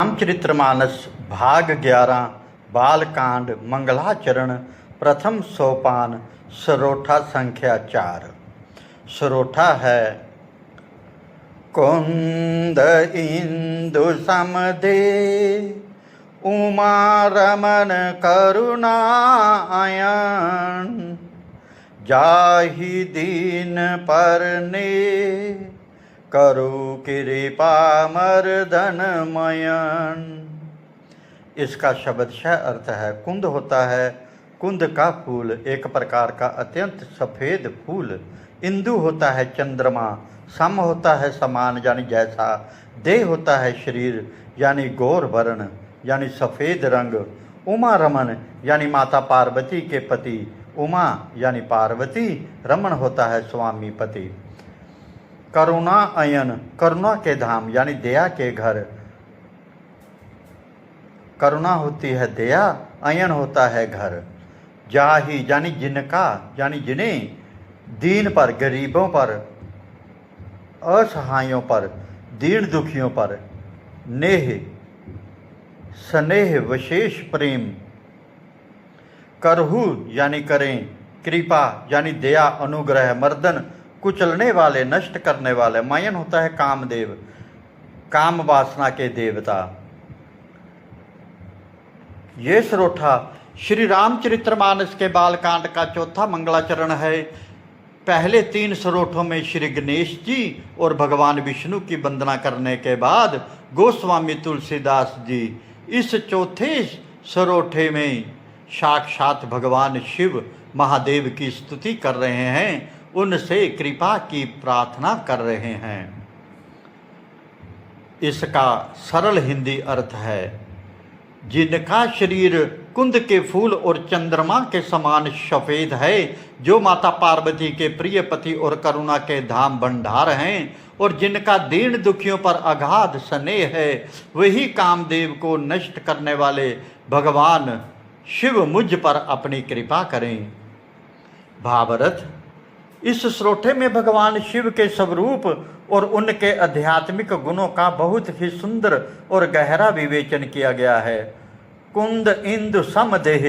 रामचरितमानस भाग 11 बालकांड मंगलाचरण प्रथम सोपान सरोठा संख्या 4। सरोठा है कुंद इंदु समदे उमा रमन करुणायन जाहि दीन परने करु कृपा मर्दन मयन। इसका शब्दशः अर्थ है कुंद होता है कुंद का फूल, एक प्रकार का अत्यंत सफ़ेद फूल। इंदु होता है चंद्रमा, सम होता है समान यानी जैसा, देह होता है शरीर यानी गौर वर्ण यानी सफ़ेद रंग, उमा रमन यानी माता पार्वती के पति, उमा यानी पार्वती, रमन होता है स्वामी पति। करुणा अयन करुणा के धाम यानी दया के घर, करुणा होती है दया, अयन होता है घर। जाहि यानी जिनका यानी जिन्हें, दीन पर गरीबों पर, असहायों पर, दीन दुखियों पर, नेह स्नेह विशेष प्रेम, करहु यानी करें, कृपा यानी दया अनुग्रह, मर्दन कुचलने वाले नष्ट करने वाले, मयन होता है कामदेव, काम वासना के देवता। ये सरोठा श्री रामचरितमानस के बालकांड का चौथा मंगलाचरण है। पहले 3 सरोठों में श्री गणेश जी और भगवान विष्णु की वंदना करने के बाद गोस्वामी तुलसीदास जी इस चौथे सरोठे में साक्षात भगवान शिव महादेव की स्तुति कर रहे हैं, उनसे कृपा की प्रार्थना कर रहे हैं। इसका सरल हिंदी अर्थ है जिनका शरीर कुंद के फूल और चंद्रमा के समान सफ़ेद है, जो माता पार्वती के प्रिय पति और करुणा के धाम भंडार हैं, और जिनका दीन दुखियों पर अगाध स्नेह है, वही कामदेव को नष्ट करने वाले भगवान शिव मुझ पर अपनी कृपा करें। भावार्थ, इस सरोठे में भगवान शिव के स्वरूप और उनके आध्यात्मिक गुणों का बहुत ही सुंदर और गहरा विवेचन किया गया है। कुंद इंदु समदेह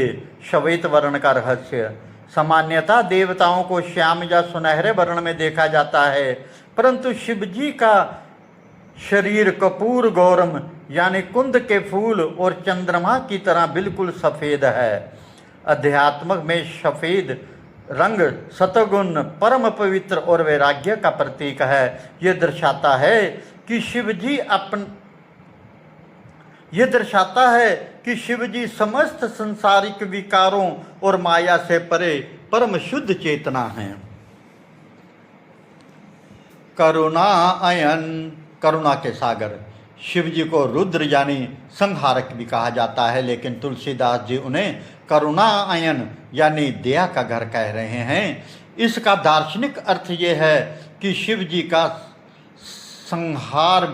श्वेत वर्ण का रहस्य। सामान्यतः देवताओं को श्याम या सुनहरे वर्ण में देखा जाता है, परंतु शिव जी का शरीर कपूर गौरम यानी कुंद के फूल और चंद्रमा की तरह बिल्कुल सफ़ेद है। अध्यात्म में सफ़ेद रंग सतगुण, परम पवित्र और वैराग्य का प्रतीक है। ये दर्शाता है कि शिव जी समस्त संसारिक विकारों और माया से परे परम शुद्ध चेतना हैं। करुणा अयन करुणा के सागर। शिव जी को रुद्र यानी संहारक भी कहा जाता है, लेकिन तुलसीदास जी उन्हें करुणा अयन यानी दया का घर कह रहे हैं। इसका दार्शनिक अर्थ ये है कि शिव जी का संहार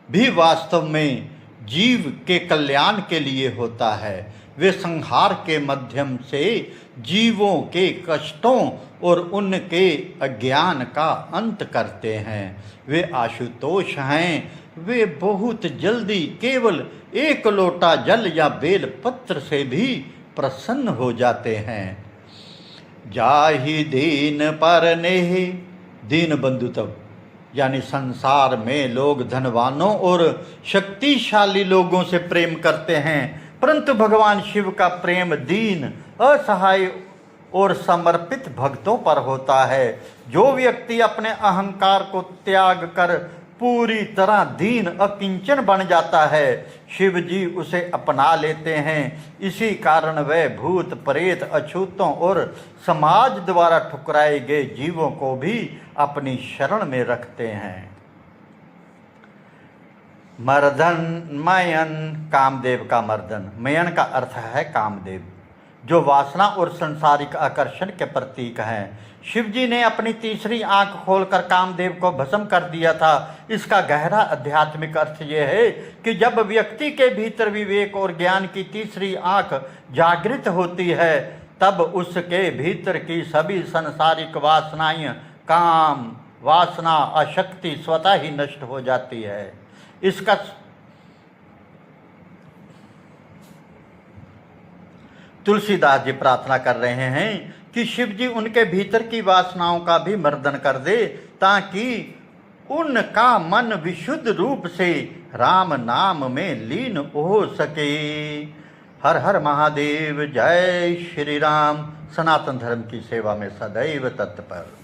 भी वास्तव में जीव के कल्याण के लिए होता है। वे संहार के माध्यम से जीवों के कष्टों और उनके अज्ञान का अंत करते हैं। वे आशुतोष हैं, वे बहुत जल्दी केवल 1 लोटा जल या बेल पत्र से भी प्रसन्न हो जाते हैं। जाहि दीन परनेह दीन बंधुत्व यानी संसार में लोग धनवानों और शक्तिशाली लोगों से प्रेम करते हैं, परंतु भगवान शिव का प्रेम दीन, असहाय और समर्पित भक्तों पर होता है। जो व्यक्ति अपने अहंकार को त्याग कर पूरी तरह दीन अकिंचन बन जाता है, शिव जी उसे अपना लेते हैं। इसी कारण वे भूत प्रेत, अछूतों और समाज द्वारा ठुकराए गए जीवों को भी अपनी शरण में रखते हैं। मर्दन मयन कामदेव का मर्दन। मयन का अर्थ है कामदेव, जो वासना और सांसारिक आकर्षण के प्रतीक हैं। शिव जी ने अपनी तीसरी आंख खोलकर कामदेव को भस्म कर दिया था। इसका गहरा आध्यात्मिक अर्थ यह है कि जब व्यक्ति के भीतर विवेक और ज्ञान की तीसरी आंख जागृत होती है, तब उसके भीतर की सभी सांसारिक वासनाएं, काम, वासना, अशक्ति स्वतः ही नष्ट हो जाती है। इसका तुलसीदास जी प्रार्थना कर रहे हैं कि शिव जी उनके भीतर की वासनाओं का भी मर्दन कर दे, ताकि उनका मन विशुद्ध रूप से राम नाम में लीन हो सके। हर हर महादेव, जय श्री राम। सनातन धर्म की सेवा में सदैव तत्पर।